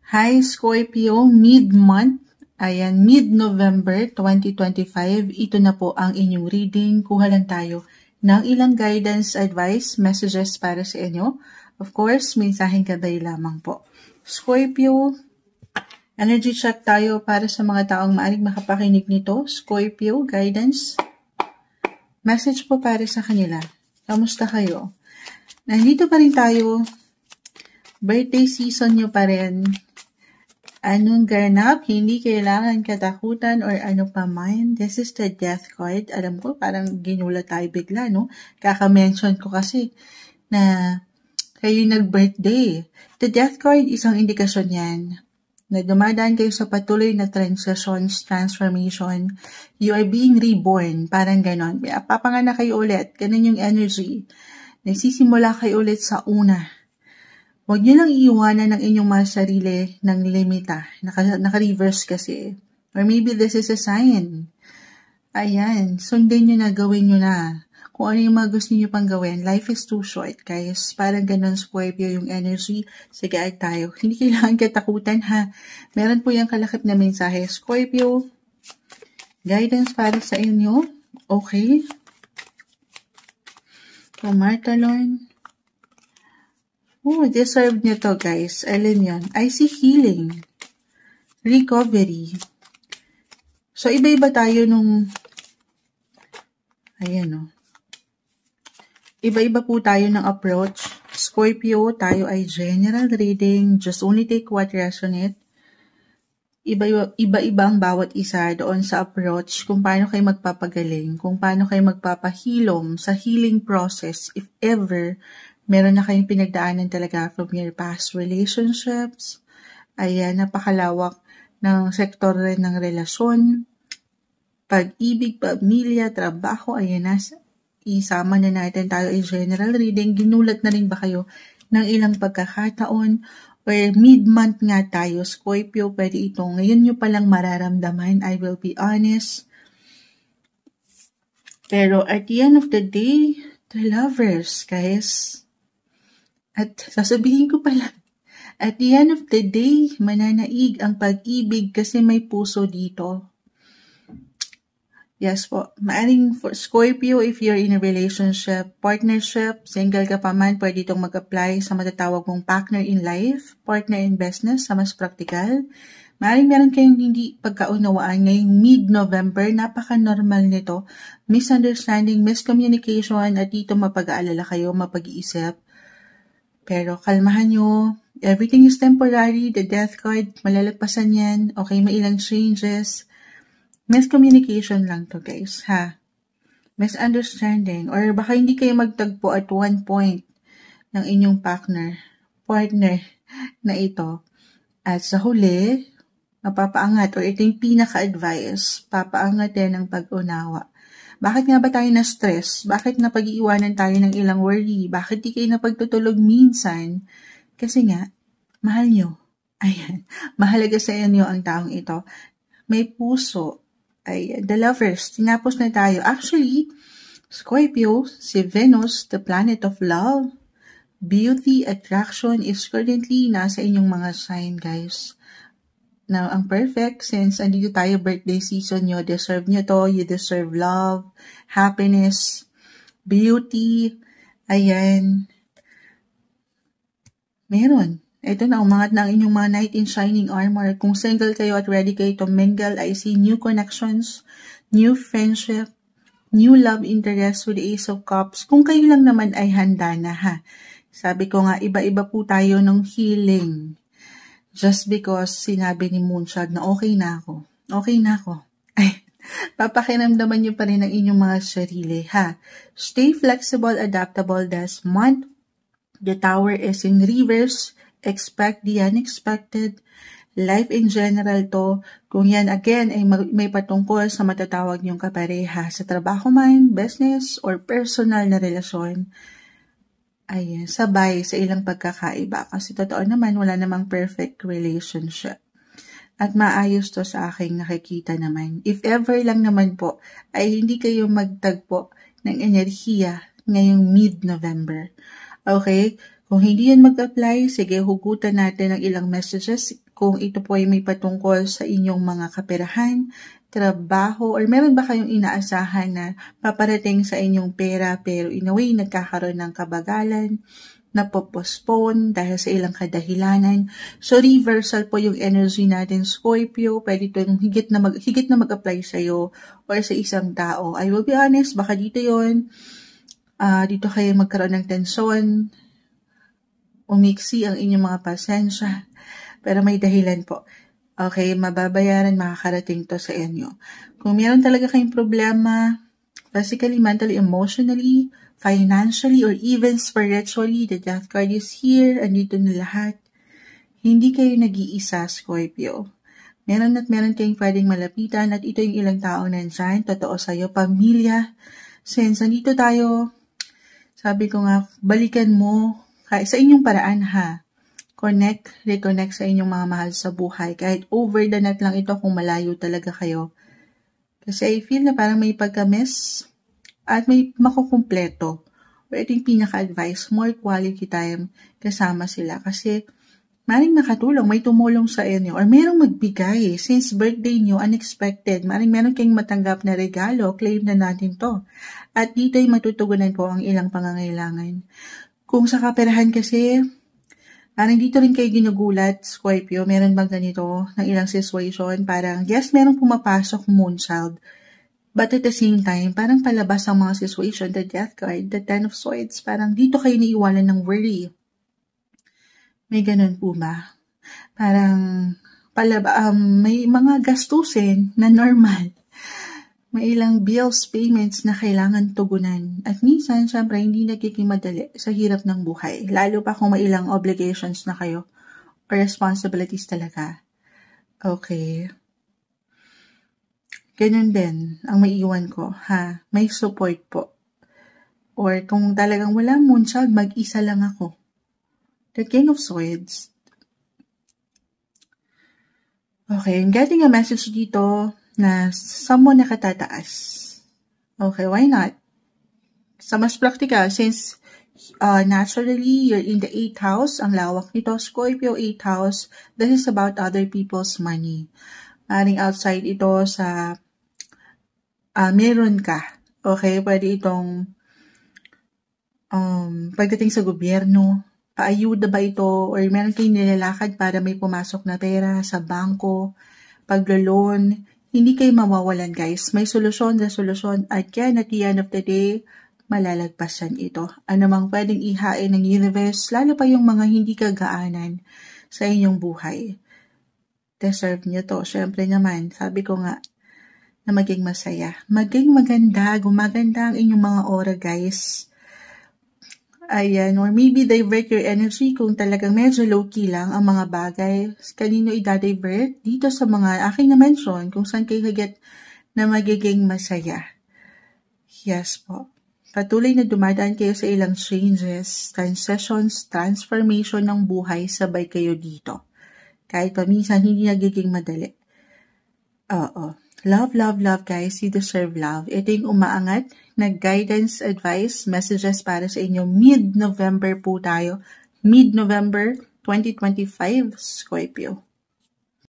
Hi Scorpio, mid-month, ayan, mid-November 2025, ito na po ang inyong reading. Kuha lang tayo ng ilang guidance, advice, messages para sa inyo. Of course, mensaheng gabay lamang po. Scorpio, energy check tayo para sa mga taong maaaring makapakinig nito. Scorpio, guidance, message po para sa kanila. Kamusta kayo? Nandito pa rin tayo. Birthday season nyo pa rin. Anong ganap? Hindi kailangan katakutan or ano pa man. This is the death card. Alam ko, parang ginulat tayo bigla, no? Kaka-mention ko kasi na kayo nag-birthday. The death card, isang indikasyon yan na dumadaan kayo sa patuloy na transitions, transformation. You are being reborn. Parang ganon. Papanganak kayo ulit. Ganon yung energy. Nagsisimula kayo ulit sa una. Huwag nyo lang iiwanan ng inyong mga sarili ng limita. Naka-reverse kasi. Or maybe this is a sign. Ayan. Sundin nyo na, gawin nyo na. Kung ano yung mga gusto nyo pang gawin. Life is too short, guys. Parang ganun, Scorpio, yung energy. Sige, ay tayo. Hindi kailangan katakutan, ha? Meron po yung kalakip na mensahe. Scorpio, guidance para sa inyo. Okay. Kumartalon. Oh, deserve nyo to, guys. Alin yan? I see healing. Recovery. So, iba-iba tayo nung... Ayan, oh. Iba-iba po tayo ng approach. Scorpio, tayo ay general reading. Just only take what resonate. Iba-iba ang bawat isa doon sa approach kung paano kayo magpapagaling, kung paano kayo magpapahilom sa healing process, if ever meron na kayong pinagdaanan talaga from your past relationships. Ayan, napakalawak ng sektor rin ng relasyon, pag-ibig, pamilya, trabaho. Ayan na, isama na natin tayo ay general reading. Ginulat na rin ba kayo ng ilang pagkakataon? Or mid-month nga tayo, Scorpio, pwede ito. Ngayon nyo palang mararamdaman, I will be honest. Pero at the end of the day, the lovers, guys. At sasabihin ko pala, at the end of the day, mananaig ang pag-ibig kasi may puso dito. Yes po. Maaring for Scorpio, if you're in a relationship, partnership, single ka pa man, pwede itong mag-apply sa matatawag mong partner in life, partner in business, sa mas practical. Maaring meron kayong hindi pagkaunawaan ngayong mid-November, napaka-normal nito. Misunderstanding, miscommunication, at dito mapag-aalala kayo, mapag-iisip. Pero kalmahan nyo, everything is temporary, the death card, malalagpasan yan, okay, may ilang changes. Miscommunication lang to, guys, ha? Misunderstanding, or baka hindi kayo magtagpo at one point ng inyong partner na ito. At sa huli, mapapaangat, or ito yung pinaka-advice, papaangat din ang pag-unawa. Bakit nga ba tayo na-stress? Bakit napag-iiwanan tayo ng ilang worry? Bakit di kayo napagtutulog minsan? Kasi nga, mahal nyo. Ayan, mahalaga sa inyo ang taong ito. May puso. Ayan, the lovers. Tinapos na tayo. Actually, Scorpio, si Venus, the planet of love, beauty, attraction, is currently nasa inyong mga sign, guys. Now, ang perfect, since andito tayo birthday season nyo, deserve nyo to, you deserve love, happiness, beauty, ayan. Meron. Ito na, umangat na ang inyong mga knight in shining armor. Kung single kayo at ready kayo to mingle, I see new connections, new friendship, new love interest with the Ace of Cups. Kung kayo lang naman ay handa na, ha. Sabi ko nga, iba-iba po tayo ng healing. Just because sinabi ni Moonshot na okay na ako. Okay na ako. Ay, papakiramdaman nyo pa rin ang inyong mga sarili, ha? Stay flexible, adaptable this month. The Tower is in reverse. Expect the unexpected. Life in general to. Kung yan, again, ay may patungkol sa matatawag nyong kapareha sa trabaho man, business, or personal na relasyon. Ayan, sabay sa ilang pagkakaiba. Kasi totoo naman, wala namang perfect relationship. At maayos to sa aking nakikita naman. If ever lang naman po, ay hindi kayo magtagpo ng enerhiya ngayong mid-November. Okay? Kung hindi yan mag-apply, sige, hugutan natin ng ilang messages. kung ito po ay may patungkol sa inyong mga kaperahan, trabaho, or meron ba kayong inaasahan na paparating sa inyong pera pero in a way nagkakaroon ng kabagalan, napopostpone dahil sa ilang kadahilanan. So, reversal po yung energy natin, Scorpio. Pwede itong higit na mag-apply sa'yo or sa isang tao. I will be honest, baka dito yun. Dito kayo magkaroon ng tensyon, umiksi ang inyong mga pasensya, pero may dahilan po. Okay, mababayaran, makakarating to sa inyo. Kung meron talaga kayong problema, physically, mentally, emotionally, financially, or even spiritually, the Death card is here, andito na lahat. Hindi kayo nag-iisa, Scorpio. Meron kayong pwedeng malapitan at ito yung ilang tao nandyan, totoo sa'yo, pamilya. Since nandito tayo, sabi ko nga, balikan mo, sa inyong paraan ha. Reconnect sa inyong mga mahal sa buhay. Kahit over the net lang ito kung malayo talaga kayo. Kasi I feel na parang may pagka-miss at may makukumpleto. Or ito yung pinaka-advice, more quality time kasama sila. Kasi maring nakatulong, may tumulong sa inyo. Or merong magbigay. Since birthday nyo, unexpected. Meron kayong matanggap na regalo, claim na natin to. At dito ay matutugunan po ang ilang pangangailangan. Kung sa kaperahan kasi, parang dito rin kayo ginugulat, Scorpio, meron bang ganito ng ilang situation? Parang, yes, merong pumapasok moonchild. But at the same time, parang palabas ang mga situation, the Death card, the Ten of Swords, parang dito kayo naiwanan ng worry. May ganun po ba? Parang, may mga gastusin na normal. May ilang bills, payments na kailangan tugunan. At minsan, syempre, hindi nagiging madali sa hirap ng buhay. Lalo pa kung may ilang obligations na kayo or responsibilities talaga. Okay. Ganun din ang maiiwan ko, ha? May support po. Or kung talagang wala moonchild, mag-isa lang ako. The King of Swords. Okay, I'm getting a message dito na someone nakatataas. Okay, why not? Sa mas practical, since naturally you're in the 8th house, ang lawak nito, Scorpio 8th house, this is about other people's money. Maring outside ito sa meron ka. Okay, pwede itong pagdating sa gobyerno, paayuda ba ito, or meron kayong nilalakad para may pumasok na pera sa bangko, paglo-loan, hindi kayo mawawalan guys. May solusyon, resolution, at yan at the end of the day, malalagpasan ito. Ano mang pwedeng ihain ng universe, lalo pa yung mga hindi kagaanan sa inyong buhay. Deserve nyo to. Siyempre naman, sabi ko nga, na maging masaya. Maging maganda, gumaganda ang inyong mga aura guys. Ayan, or maybe divert your energy kung talagang medyo low-key lang ang mga bagay. Kanino i-divert? Dito sa mga aking na-mention kung saan kayo higit na magiging masaya. Yes po. Patuloy na dumadaan kayo sa ilang changes, transitions, transformation ng buhay, sabay kayo dito. Kahit paminsan hindi nagiging madali. Oo. Love, love, love guys. You deserve love. Ito yung umaangat na guidance, advice, messages para sa inyo. Mid-November po tayo. Mid-November 2025, Scorpio.